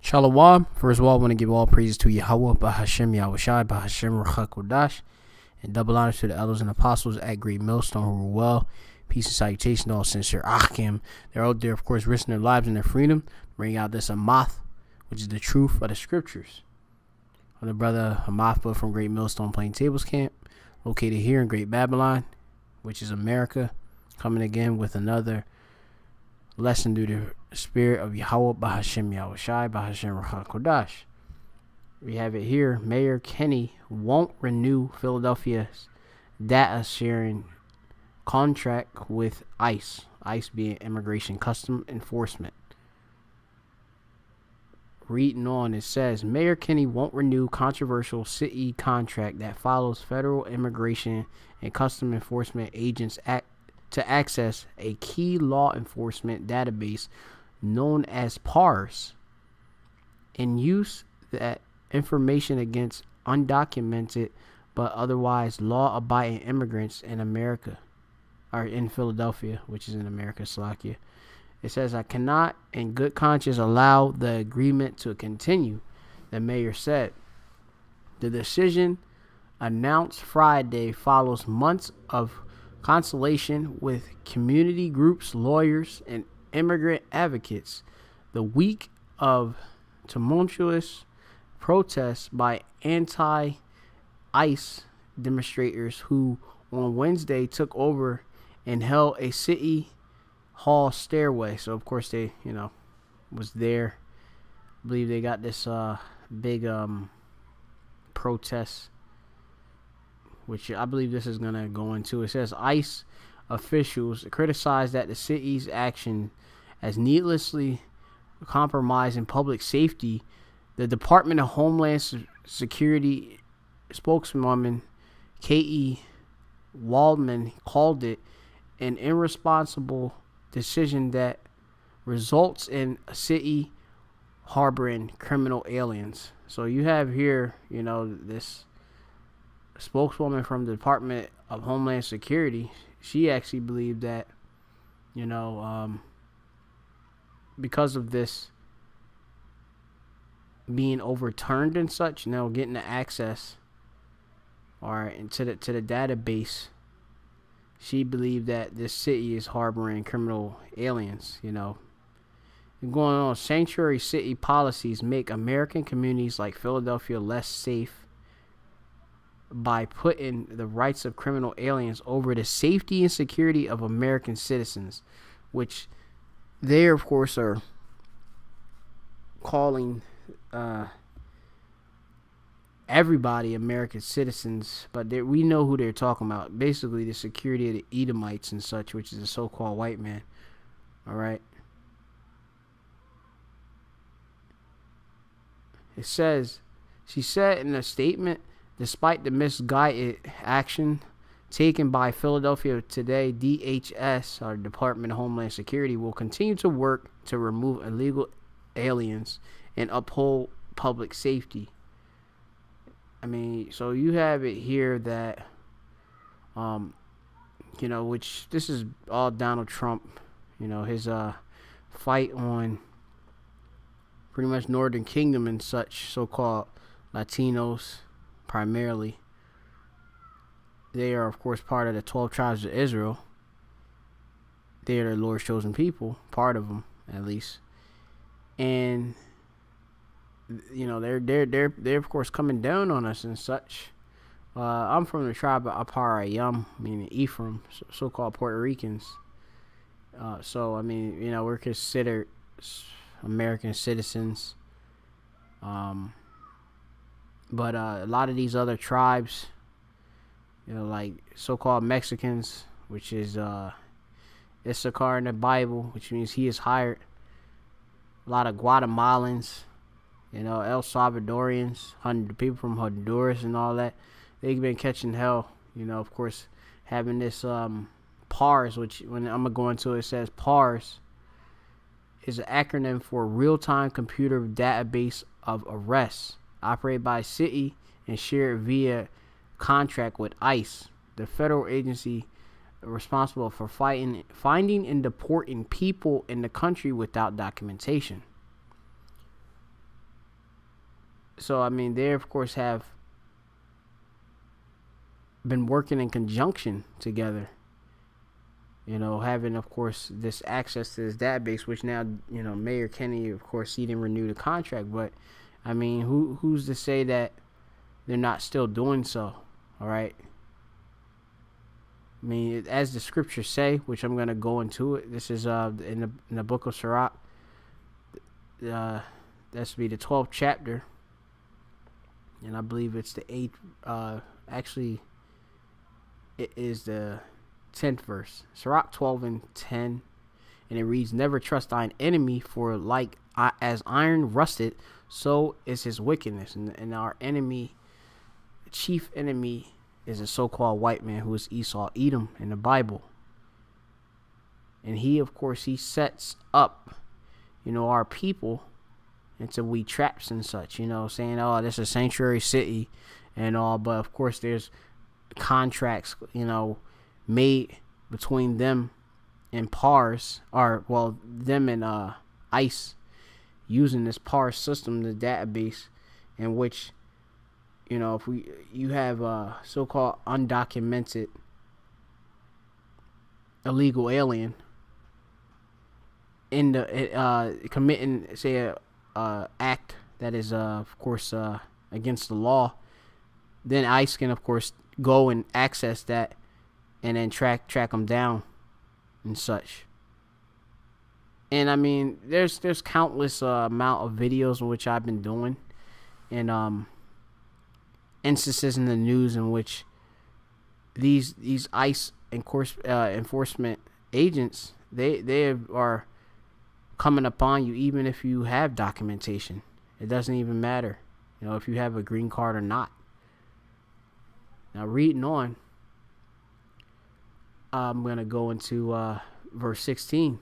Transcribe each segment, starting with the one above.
Shalom. First of all, I want to give all praises to Yahweh, Bahashem Yahushai, Bahashem Ruach Kodash, and double honors to the elders and apostles at Great Millstone who rule well. Peace and salutation to all sincere Achim. They're out there, of course, risking their lives and their freedom, bringing out this Amath, which is the truth of the scriptures. I'm the brother Amathba from Great Millstone Plain Tables Camp, located here in Great Babylon, which is America, coming again with another lesson through the spirit of Yahweh, Bahashem Yahushai, Bahashem Ruach Kodash. We have it here. Mayor Kenney won't renew Philadelphia's data sharing contract with ICE. ICE being Immigration Custom Enforcement. Reading on, it says, Mayor Kenney won't renew controversial city contract that follows federal immigration and custom enforcement agents to access a key law enforcement database known as PARS and use that information against undocumented but otherwise law-abiding immigrants in America, or in Philadelphia, which is in America, Slovakia. It says, I cannot in good conscience allow the agreement to continue, the mayor said. The decision announced Friday follows months of consultation with community groups, lawyers, and immigrant advocates. The week of tumultuous protests by anti-ICE demonstrators who on Wednesday took over and held a city hall stairway. So of course they, was there. I believe they got this big protest, which I believe this is going to go into. It says ICE officials criticized that the city's action as needlessly compromising public safety. The Department of Homeland Security spokeswoman K.E. Waldman called it an irresponsible decision that results in a city harboring criminal aliens. So you have here, this spokeswoman from the Department of Homeland Security. She actually believed that, because of this being overturned and such, getting the access or to the database, she believed that this city is harboring criminal aliens. Going on, sanctuary city policies make American communities like Philadelphia less safe by putting the rights of criminal aliens over the safety and security of American citizens, which they, of course, are calling everybody American citizens, but we know who they're talking about. Basically, the security of the Edomites and such, which is a so-called white man. All right. It says, she said in a statement, despite the misguided action taken by Philadelphia Today, DHS, or Department of Homeland Security, will continue to work to remove illegal aliens and uphold public safety. So you have it here that, which this is all Donald Trump, his fight on pretty much Northern Kingdom and such, so-called Latinos primarily. They are, of course, part of the 12 tribes of Israel. They are the Lord's chosen people, part of them at least. And they're of course coming down on us and such. I'm from the tribe of Aparayam, meaning Ephraim, so-called Puerto Ricans. We're considered American citizens. But a lot of these other tribes, like so-called Mexicans, which is Issachar in the Bible, which means he is hired. A lot of Guatemalans, El Salvadorians, people from Honduras and all that. They've been catching hell, of course, having this PARS, which when I'm going to go into it, says PARS is an acronym for Real-Time Computer Database of Arrests, operated by a city and shared via contract with ICE, the federal agency responsible for finding and deporting people in the country without documentation. So I mean, they of course have been working in conjunction together. Having of course this access to this database, which now Mayor Kennedy, of course, he didn't renew the contract, but I mean, who's to say that they're not still doing so? All right. I mean, as the scriptures say, which I'm gonna go into it. This is in the book of Sirach. That's be the 12th chapter, and I believe it's the 8th. Actually, it is the 10th verse. Sirach 12:10, and it reads, "Never trust thine enemy, for like as iron rusted, so is his wickedness." And our enemy, the chief enemy, is a so-called white man who is Esau, Edom in the Bible. And he, of course, he sets up, our people into weed traps and such, saying, oh, this is a sanctuary city and all. But, of course, there's contracts, made between them and PARS, them and ICE, using this PARS system, the database, in which if you have a so-called undocumented illegal alien in the committing, say, a act that is of course against the law, then ICE can of course go and access that and then track them down and such. And I mean, there's countless amount of videos in which I've been doing, and instances in the news in which these ICE enforcement agents they are coming upon you even if you have documentation. It doesn't even matter, if you have a green card or not. Now, reading on, I'm gonna go into verse 16,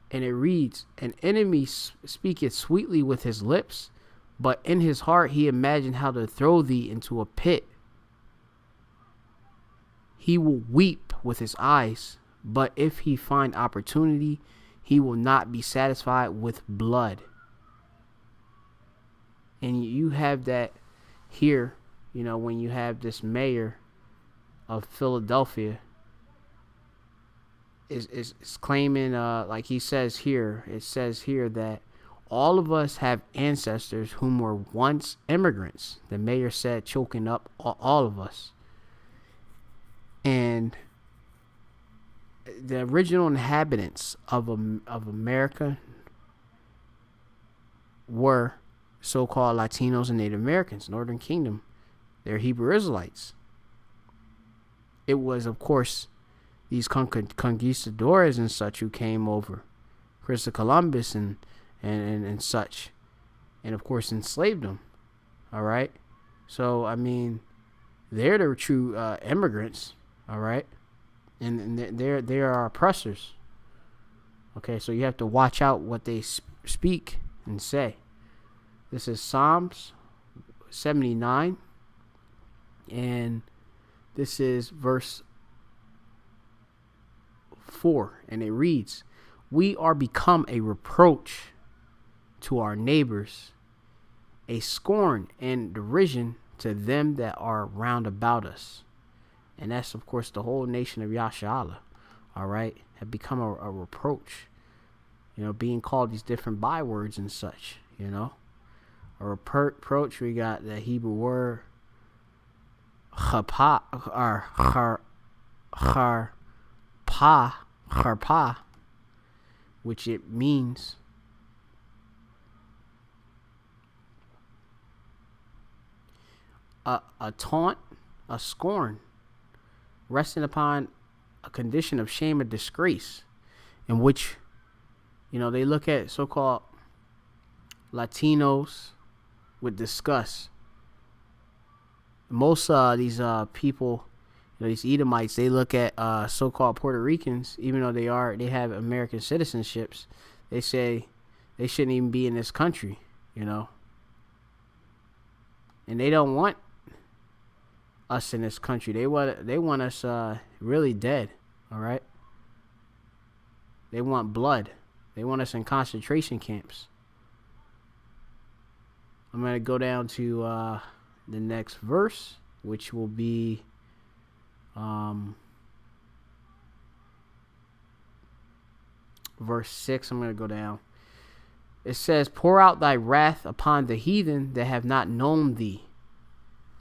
and it reads, "An enemy speaketh sweetly with his lips, but in his heart he imagined how to throw thee into a pit. He will weep with his eyes, but if he find opportunity, he will not be satisfied with blood." And you have that here, when you have this mayor of Philadelphia is claiming, like he says here, it says here that all of us have ancestors whom were once immigrants. The mayor said, choking up all of us. And the original inhabitants of America were so-called Latinos and Native Americans, Northern Kingdom. They're Hebrew Israelites. It was, of course, these conquistadors and such who came over, Christopher Columbus and such, and of course enslaved them. All right, so I mean, they're the true immigrants. All right, and they're our oppressors. Okay, so you have to watch out what they speak and say. This is Psalms 79, and this is verse 4, and it reads, "We are become a reproach to our neighbors, a scorn and derision to them that are round about us." And that's, of course, the whole nation of Yashala, all right, have become a reproach, being called these different bywords and such, A reproach, we got the Hebrew word charpa, or charpa, which it means a taunt, a scorn, resting upon a condition of shame or disgrace, in which, they look at so-called Latinos with disgust. Most these people, these Edomites, they look at so-called Puerto Ricans, even though they have American citizenships. They say they shouldn't even be in this country, and they don't want us in this country. They want us really dead. All right. They want blood. They want us in concentration camps. I'm going to go down to the next verse, which will be verse 6. I'm going to go down. It says, pour out thy wrath upon the heathen that have not known thee.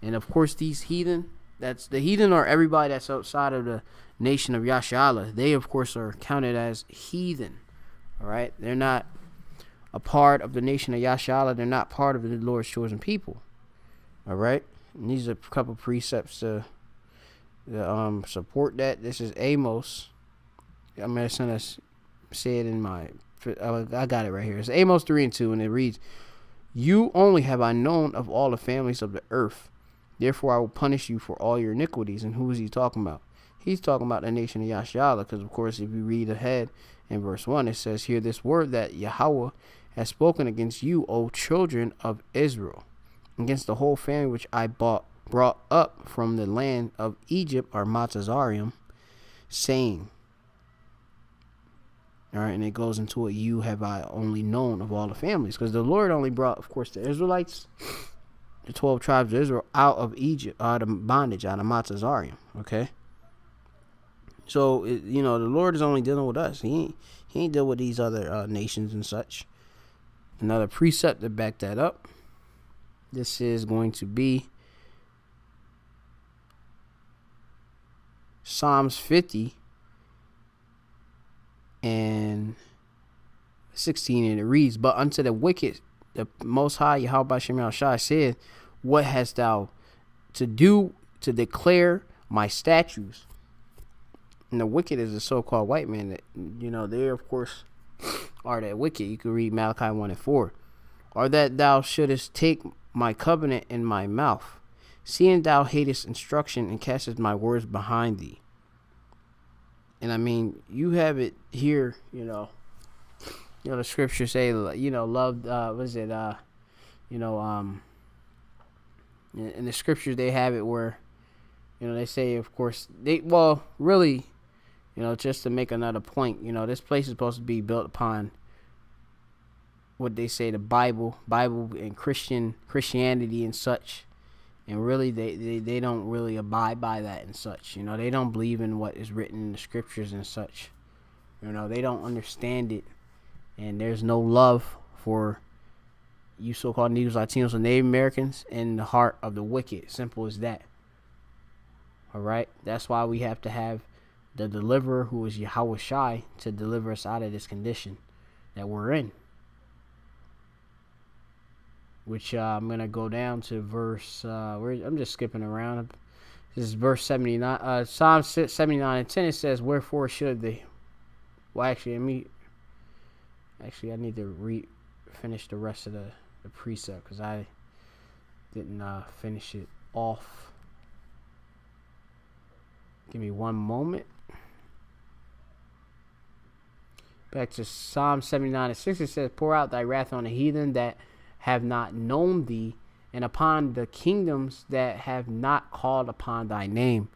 And of course, these heathen, that's the heathen, or everybody that's outside of the nation of Yashala. They, of course, are counted as heathen. All right, they're not a part of the nation of Yashala. They're not part of the Lord's chosen people. All right, and these are a couple precepts to support that. This is Amos. I'm gonna say it in my. I got it right here. It's Amos 3:2, and it reads, "You only have I known of all the families of the earth. Therefore I will punish you for all your iniquities." And who is he talking about? He's talking about the nation of Yashala, because of course, if you read ahead in verse 1, it says, "Hear this word that Yahweh has spoken against you, O children of Israel, against the whole family which I brought up from the land of Egypt," or Matzazarium, saying. All right, and it goes into it. You have I only known of all the families, because the Lord only brought, of course, the Israelites, the 12 tribes of Israel, out of Egypt, out of bondage, out of Matzazarium. Okay, so the Lord is only dealing with us. He ain't dealing with these other nations and such. Another precept to back that up. This is going to be Psalms 50. And 16, and it reads, "But unto the wicked, the Most High Yahweh Shem Shai said, what hast thou to do to declare my statutes?" And the wicked is the so-called white man that, they of course are that wicked. You can read Malachi 1:4. "Or that thou shouldest take my covenant in my mouth, seeing thou hatest instruction and castest my words behind thee." And I mean, you have it here, the scriptures say, love, in the scriptures they have it where, they say, of course, really, just to make another point, this place is supposed to be built upon what they say, the Bible and Christianity and such. And really, they don't really abide by that and such. They don't believe in what is written in the scriptures and such. They don't understand it. And there's no love for you so-called Negroes, Latinos, and Native Americans in the heart of the wicked. Simple as that. All right? That's why we have to have the deliverer, who is Yahweh Shai, to deliver us out of this condition that we're in. Which I'm going to go down to verse, I'm just skipping around. This is verse 79, Psalm 79:10. It says, "Wherefore should they," well, actually, I need to finish the rest of the precept, because I didn't finish it off. Give me one moment. Back to Psalm 79:6. It says, "Pour out thy wrath on the heathen that have not known thee, and upon the kingdoms that have not called upon thy name."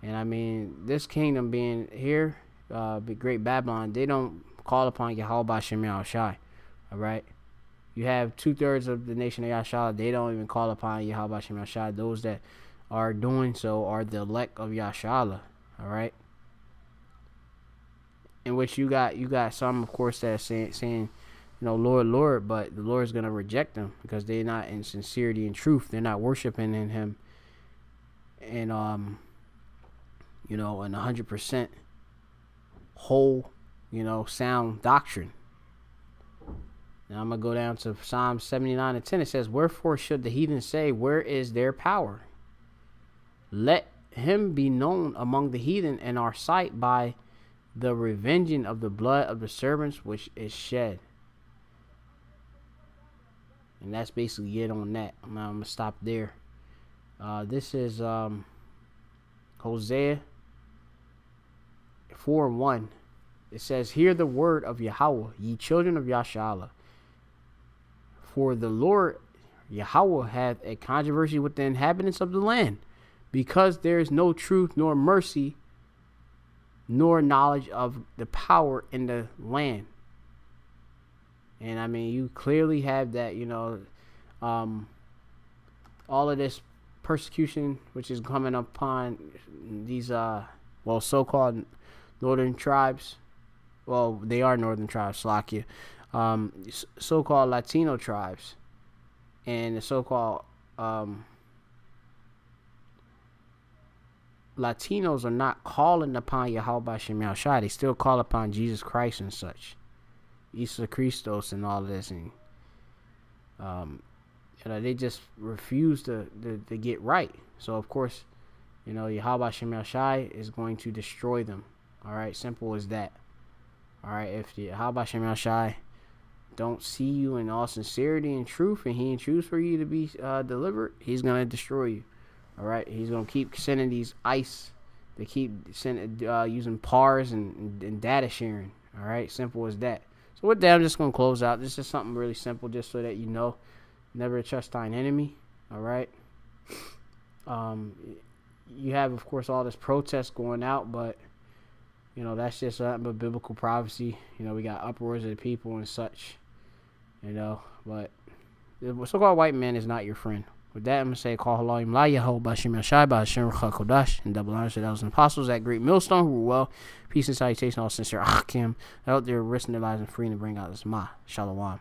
And I mean, this kingdom being here, Great Babylon, they don't call upon Yahweh Shem Shai. All right, you have 2/3 of the nation of Yashala. They don't even call upon Yahweh Shem Shai. Those that are doing so are the elect of Yashala. All right, in which you got some, of course, that are saying, Lord, Lord, but the Lord is going to reject them because they're not in sincerity and truth. They're not worshiping in Him, and and 100% whole, sound doctrine. Now I'm gonna go down to Psalm 79:10. It says, "Wherefore should the heathen say, where is their power? Let him be known among the heathen in our sight by the revenging of the blood of the servants which is shed." And that's basically it on that. I'm going to stop there. This is Hosea 4:1. It says, "Hear the word of Yahweh, ye children of Yashala. For the Lord Yahweh hath a controversy with the inhabitants of the land, because there is no truth nor mercy nor knowledge of the power in the land." And I mean, you clearly have that, All of this persecution which is coming upon these so-called northern tribes. Well, they are northern tribes, Slovakia. So-called Latino tribes and the so-called Latinos are not calling upon Yahweh Shem Yahushua. They still call upon Jesus Christ and such, Isa Christos and all of this, and they just refuse to get right. So of course, Yahweh Shem Yahushua is going to destroy them. All right, simple as that. All right, if Yahweh Shem Yahushua don't see you in all sincerity and truth, and he ain't choose for you to be delivered, he's gonna destroy you. All right, he's gonna keep sending these ICE. They keep sending using PARs and data sharing. All right, simple as that. So with that, I'm just gonna close out. This is something really simple, just so that you know, never trust thine enemy. All right. You have, of course, all this protest going out, but that's just nothing but biblical prophecy. We got uproars of the people and such. But the so-called white man is not your friend. With that, I'm going to say, call Halayim La Yahweh Bashim Yashai Bashim Rucha Kodash, and double honors to those apostles at Great Millstone who were well. Peace and salutation, all sincere Akim out there risking their lives and freeing to bring out this Ma. Shalom.